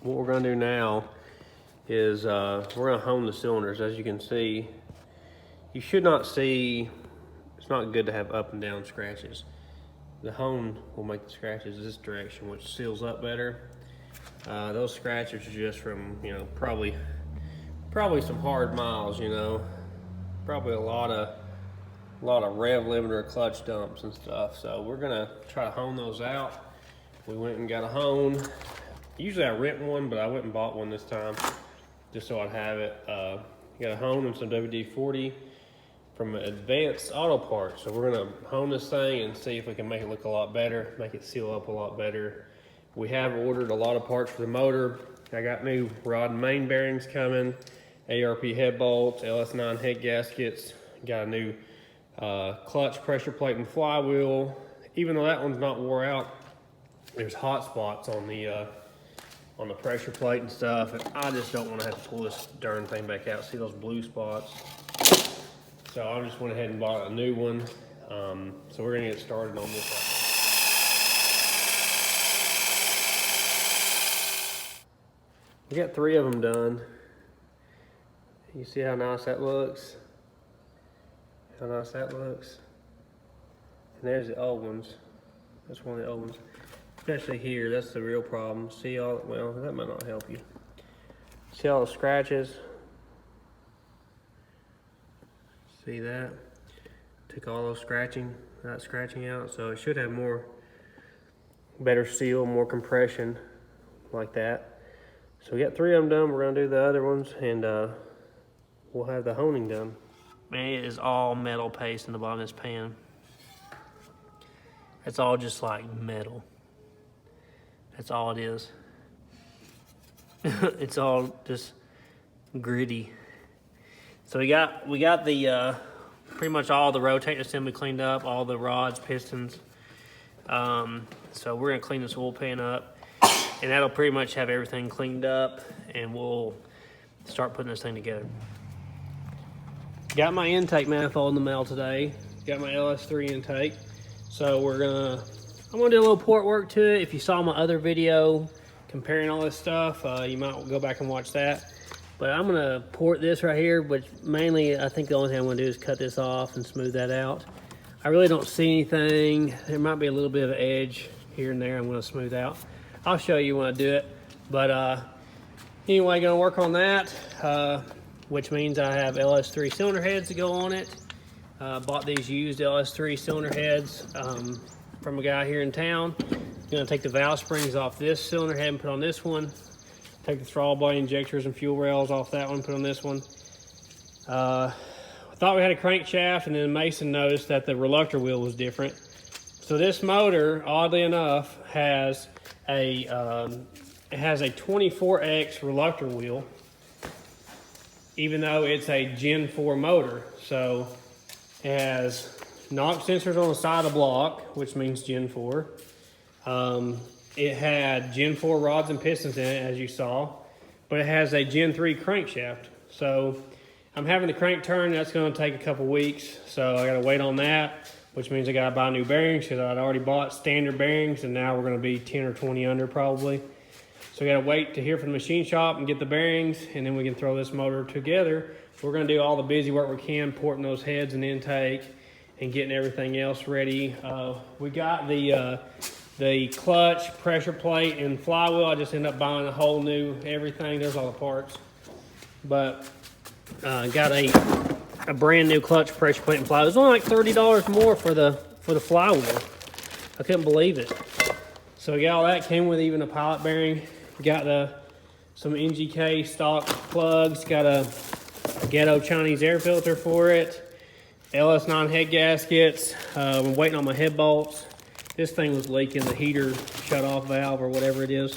what we're gonna do now is we're gonna hone the cylinders. As you can see, you should not see, it's not good to have up and down scratches. The hone will make the scratches this direction, which seals up better. Those scratches are just from, you know, probably some hard miles, you know, probably a lot of rev limiter clutch dumps and stuff. So we're gonna try to hone those out. We went and got a hone. Usually I rent one, but I went and bought one this time just so I'd have it. Got a hone and some WD-40 from Advanced Auto Parts. So we're gonna hone this thing and see if we can make it look a lot better, make it seal up a lot better. We have ordered a lot of parts for the motor. I got new rod and main bearings coming, ARP head bolts, LS9 head gaskets, got a new clutch pressure plate and flywheel. Even though that one's not wore out, there's hot spots on the pressure plate and stuff, and I just don't want to have to pull this darn thing back out. See those blue spots? So I just went ahead and bought a new one. So we're gonna get started on this. We got 3 of them done. You see how nice that looks? How nice that looks? And there's the old ones. That's one of the old ones. Especially here, that's the real problem. See all, well, that might not help you. See all the scratches? See that? Took all those scratching out, so it should have better seal, more compression like that. So we got 3 of them done. We're gonna do the other ones, and we'll have the honing done. Man, it is all metal paste in the bottom of this pan. It's all just like metal. That's all it is. It's all just gritty. So we got the pretty much all the rotating assembly cleaned up, all the rods, pistons. So we're gonna clean this oil pan up, and that'll pretty much have everything cleaned up, and we'll start putting this thing together. Got my intake manifold in the mail today. Got my LS3 intake. So I'm gonna do a little port work to it. If you saw my other video comparing all this stuff, you might go back and watch that. But I'm gonna port this right here, which mainly I think the only thing I'm gonna do is cut this off and smooth that out. I really don't see anything. There might be a little bit of an edge here and there I'm gonna smooth out. I'll show you when I do it. But anyway, gonna work on that, which means I have LS3 cylinder heads to go on it. Bought these used LS3 cylinder heads from a guy here in town. Gonna take the valve springs off this cylinder head and put on this one. Take the throttle body injectors and fuel rails off that one, put on this one. I thought we had a crankshaft, and then Mason noticed that the reluctor wheel was different. So this motor, oddly enough, has a 24X reluctor wheel, even though it's a Gen 4 motor. So it has knock sensors on the side of the block, which means Gen 4. It had Gen 4 rods and pistons in it, as you saw, but it has a Gen 3 crankshaft. So I'm having the crank turn. That's going to take a couple weeks, so I got to wait on that, which means I got to buy new bearings because I'd already bought standard bearings, and now we're going to be 10 or 20 under probably. So we got to wait to hear from the machine shop and get the bearings, and then we can throw this motor together. We're going to do all the busy work we can, porting those heads and intake and getting everything else ready. We got the clutch, pressure plate, and flywheel. I just ended up buying a whole new everything. There's all the parts. But got a brand new clutch, pressure plate, and flywheel. It was only like $30 more for the flywheel. I couldn't believe it. So we got all that. Came with even a pilot bearing. Got some NGK stock plugs. Got a ghetto Chinese air filter for it. LS9 head gaskets. I'm waiting on my head bolts. This thing was leaking, the heater shut-off valve or whatever it is.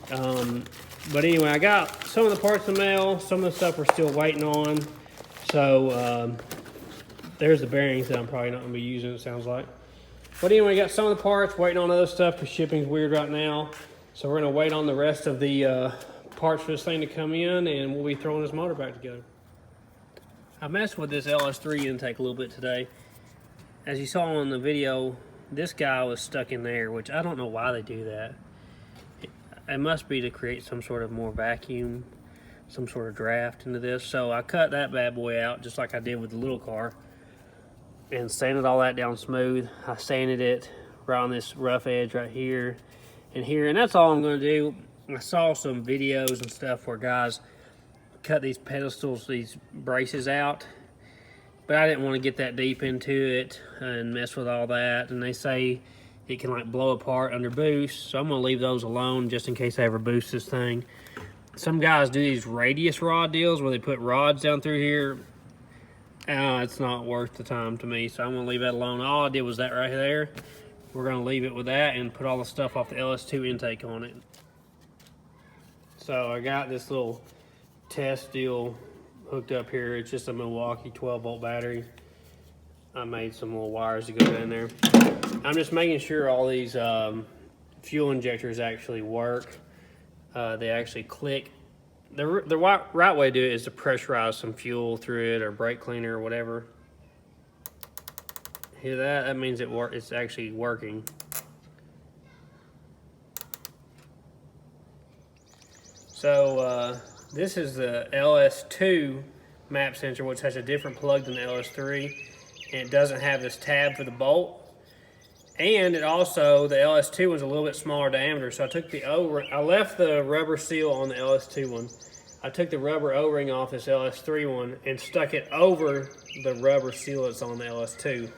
But anyway, I got some of the parts in the mail. Some of the stuff we're still waiting on. So there's the bearings that I'm probably not going to be using, it sounds like. But anyway, got some of the parts, waiting on other stuff because shipping's weird right now. So we're going to wait on the rest of the parts for this thing to come in, and we'll be throwing this motor back together. I messed with this LS3 intake a little bit today. As you saw in the video, this guy was stuck in there, which I don't know why they do that. it must be to create some sort of more vacuum, some sort of draft into this. So I cut that bad boy out just like I did with the little car and sanded all that down smooth. I sanded it right on this rough edge right here and here, and that's all I'm gonna do. I saw some videos and stuff where guys cut these pedestals, these braces out, but I didn't want to get that deep into it and mess with all that. And they say it can like blow apart under boost, so I'm gonna leave those alone just in case I ever boost this thing. Some guys do these radius rod deals where they put rods down through here. It's not worth the time to me, so I'm gonna leave that alone. All I did was that right there. We're gonna leave it with that and put all the stuff off the LS2 intake on it. So I got this little test deal hooked up here. It's just a Milwaukee 12-volt battery. I made some little wires to go down there. I'm just making sure all these fuel injectors actually work. They actually click. The right way to do it is to pressurize some fuel through it or brake cleaner or whatever. Hear that? That means it's actually working. So this is the LS2 map sensor, which has a different plug than the LS3, and it doesn't have this tab for the bolt. And it also, the LS2 was a little bit smaller diameter, so I took the I left the rubber seal on the LS2 one. I took the rubber O-ring off this LS3 one and stuck it over the rubber seal that's on the LS2.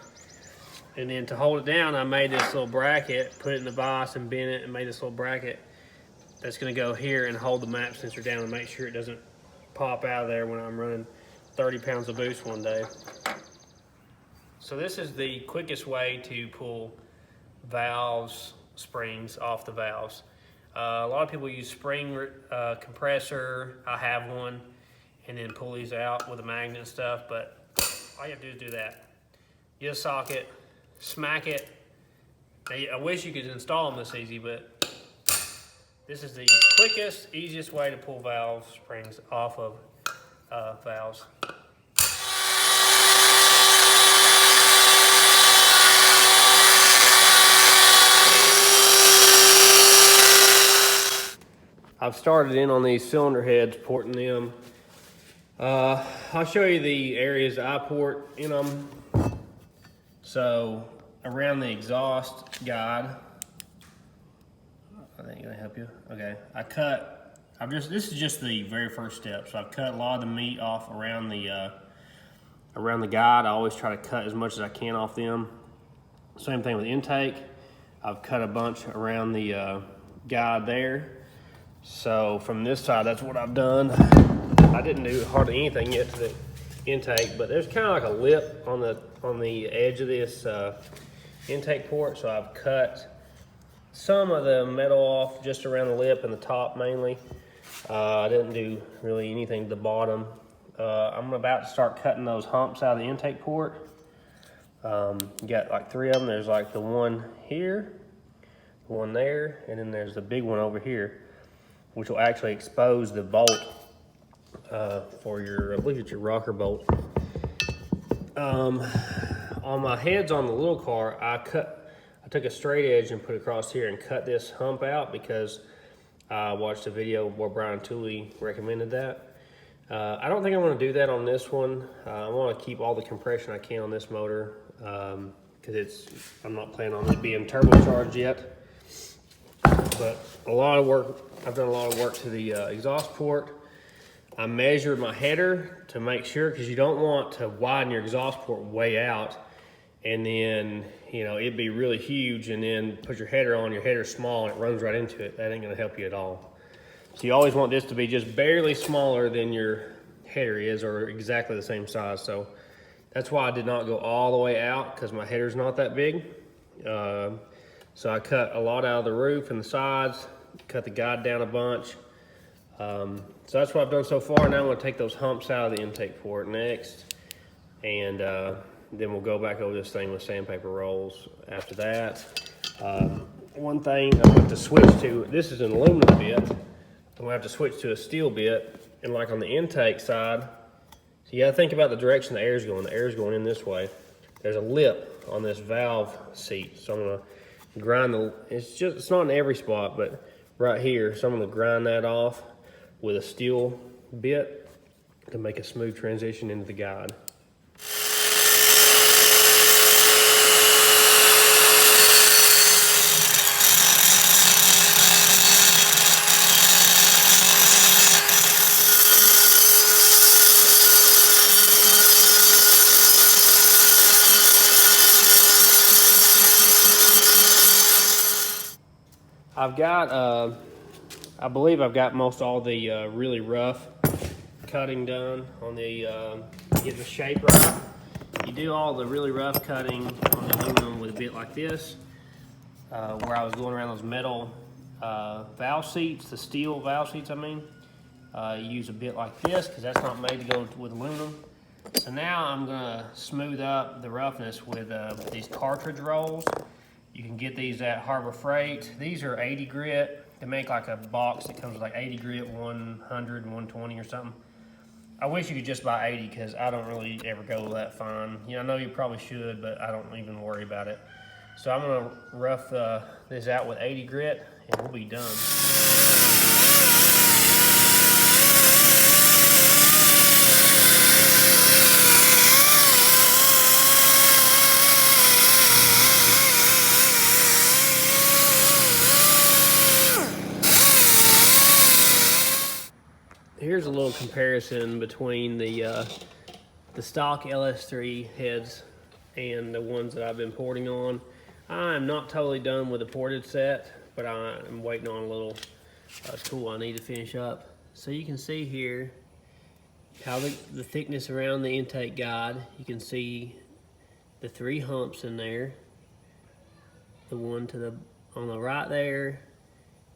And then to hold it down, I made this little bracket, put it in the vise and bent it and made this little bracket that's gonna go here and hold the map sensor down and make sure it doesn't pop out of there when I'm running 30 pounds of boost one day. So this is the quickest way to pull valves, springs off the valves. A lot of people use spring compressor. I have one, and then pull these out with a magnet and stuff, but all you have to do is do that. Get a socket, smack it. I wish you could install them this easy, but this is the quickest, easiest way to pull valve springs off of valves. I've started in on these cylinder heads, porting them. I'll show you the areas I port in them. So around the exhaust guide, I think gonna help you. Okay, this is just the very first step. So I've cut a lot of the meat off around the guide. I always try to cut as much as I can off them. Same thing with intake. I've cut a bunch around the guide there. So from this side, that's what I've done. I didn't do hardly anything yet to the intake, but there's kind of like a lip on the edge of this intake port. So I've cut some of the metal off just around the lip and the top mainly. I didn't do really anything to the bottom. I'm about to start cutting those humps out of the intake port. You got like 3 of them. There's like the one here, the one there, and then there's the big one over here, which will actually expose the bolt for your, I believe it's your rocker bolt. On my heads on the little car, I took a straight edge and put it across here and cut this hump out because I watched a video where Brian Tooley recommended that. I don't think I want to do that on this one. I want to keep all the compression I can on this motor because I'm not planning on it being turbocharged yet. But I've done a lot of work to the exhaust port. I measured my header to make sure, because you don't want to widen your exhaust port way out and then, you know, it'd be really huge and then put your header's small and it runs right into it. That ain't gonna help you at all. So you always want this to be just barely smaller than your header is, or exactly the same size. So that's why I did not go all the way out, because my header's not that big. So I cut a lot out of the roof and the sides, cut the guide down a bunch. So that's what I've done so far. Now I'm gonna take those humps out of the intake port next, and then we'll go back over this thing with sandpaper rolls after that. One thing I want to switch to, this is an aluminum bit. I'm gonna have to switch to a steel bit, and like on the intake side, so you gotta think about the direction the air's going. The air's going in this way. There's a lip on this valve seat, so I'm gonna grind it's not in every spot, but right here. So I'm gonna grind that off with a steel bit to make a smooth transition into the guide. I've got, I believe I've got most all the really rough cutting done on the, get the shape right. You do all the really rough cutting on the aluminum with a bit like this, where I was going around those metal valve seats, the steel valve seats I mean. Use a bit like this because that's not made to go with aluminum. So now I'm gonna smooth up the roughness with these cartridge rolls. You can get these at Harbor Freight. These are 80 grit. They make like a box that comes with like 80 grit, 100, 120 or something. I wish you could just buy 80 because I don't really ever go that fine. You know, I know you probably should, but I don't even worry about it. So I'm gonna rough this out with 80 grit and we'll be done. Here's a little comparison between the stock LS3 heads and the ones that I've been porting on. I'm not totally done with the ported set, but I'm waiting on a little tool I need to finish up. So you can see here how the thickness around the intake guide. You can see the 3 humps in there. The one on the right there.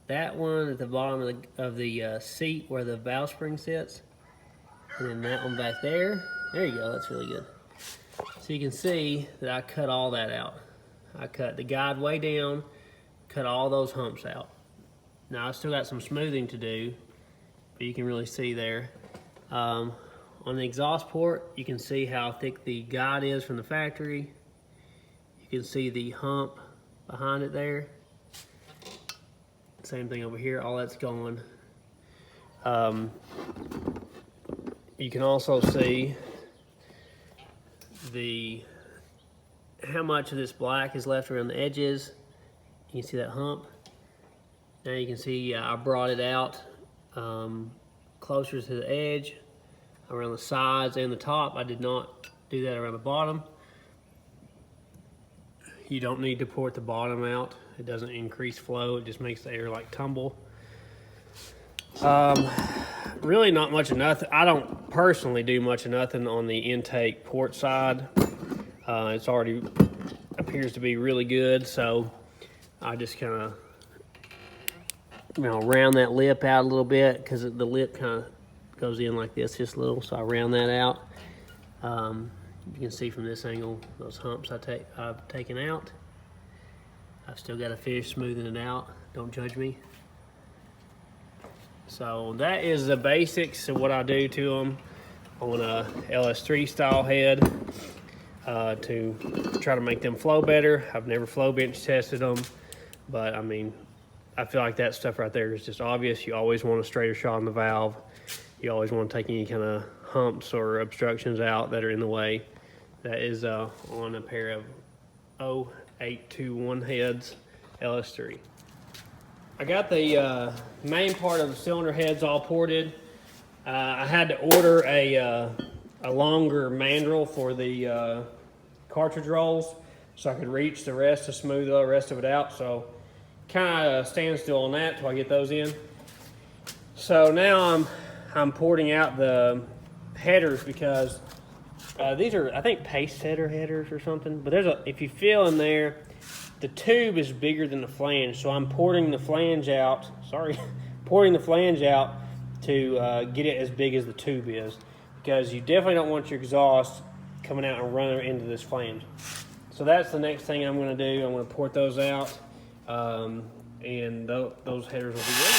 That one at the bottom of the seat where the valve spring sits. And then that one back there. There you go, that's really good. So you can see that I cut all that out. I cut the guide way down, cut all those humps out. Now I still got some smoothing to do, but you can really see there. On the exhaust port, you can see how thick the guide is from the factory. You can see the hump behind it there. Same thing over here, all that's gone. You can also see how much of this black is left around the edges. You can see that hump. Now you can see I brought it out closer to the edge, around the sides and the top. I did not do that around the bottom. You don't need to port the bottom out. It doesn't increase flow, it just makes the air like tumble. Really not much of nothing. I don't personally do much of nothing on the intake port side. It's already appears to be really good, so I just kind of round that lip out a little bit because the lip kind of goes in like this just a little, so I round that out. You can see from this angle those humps I've taken out. I've still got to finish smoothing it out. Don't judge me. So that is the basics of what I do to them on a LS3 style head to try to make them flow better. I've never flow bench tested them, but I mean, I feel like that stuff right there is just obvious. You always want a straighter shot on the valve. You always want to take any kind of humps or obstructions out that are in the way. That is on a pair of 0821 heads LS3. I got the main part of the cylinder heads all ported. I had to order a longer mandrel for the cartridge rolls so I could reach the rest to smooth the rest of it out. So kind of stand still on that till I get those in. So now I'm porting out the headers because these are, I think, paste setter headers or something. But if you feel in there, the tube is bigger than the flange, so I'm porting the flange out. Porting the flange out to get it as big as the tube is, because you definitely don't want your exhaust coming out and running into this flange. So that's the next thing I'm going to do. I'm going to port those out, and those headers will be ready.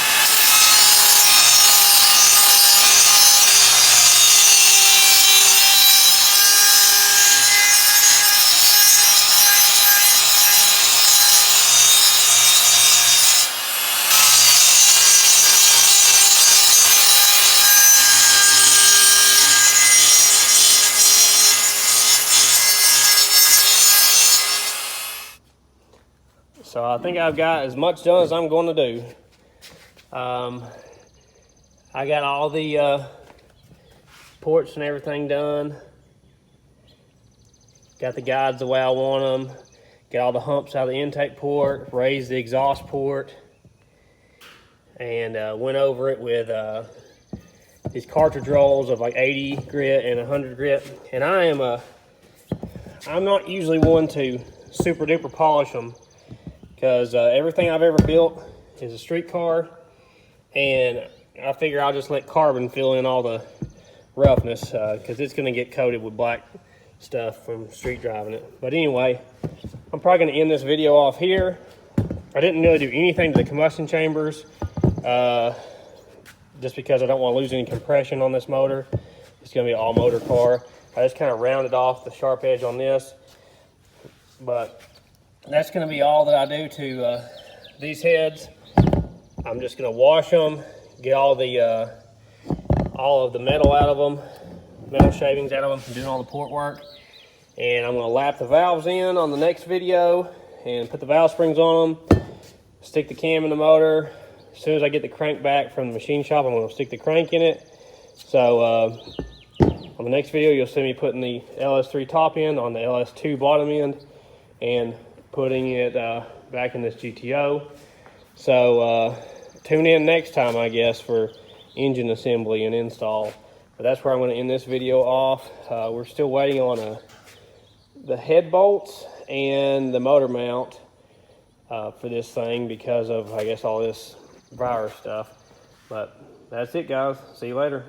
So I think I've got as much done as I'm going to do. I got all the ports and everything done. Got the guides the way I want them. Got all the humps out of the intake port, raised the exhaust port, and went over it with these cartridge rolls of like 80 grit and 100 grit. And I'm not usually one to super duper polish them, because everything I've ever built is a street car, and I figure I'll just let carbon fill in all the roughness, because it's going to get coated with black stuff from street driving it. But anyway, I'm probably going to end this video off here. I didn't really do anything to the combustion chambers, just because I don't want to lose any compression on this motor. It's going to be an all motor car. I just kind of rounded off the sharp edge on this, but that's going to be all that I do to these heads. I'm just going to wash them, get all of the metal out of them, metal shavings out of them from doing all the port work. And I'm going to lap the valves in on the next video and put the valve springs on them, stick the cam in the motor. As soon as I get the crank back from the machine shop, I'm going to stick the crank in it. So on the next video, you'll see me putting the LS3 top end on the LS2 bottom end and putting it back in this GTO. So tune in next time, I guess, for engine assembly and install. But that's where I'm going to end this video off. We're still waiting on the head bolts and the motor mount for this thing because of, I guess, all this virus stuff. But that's it, guys. See you later.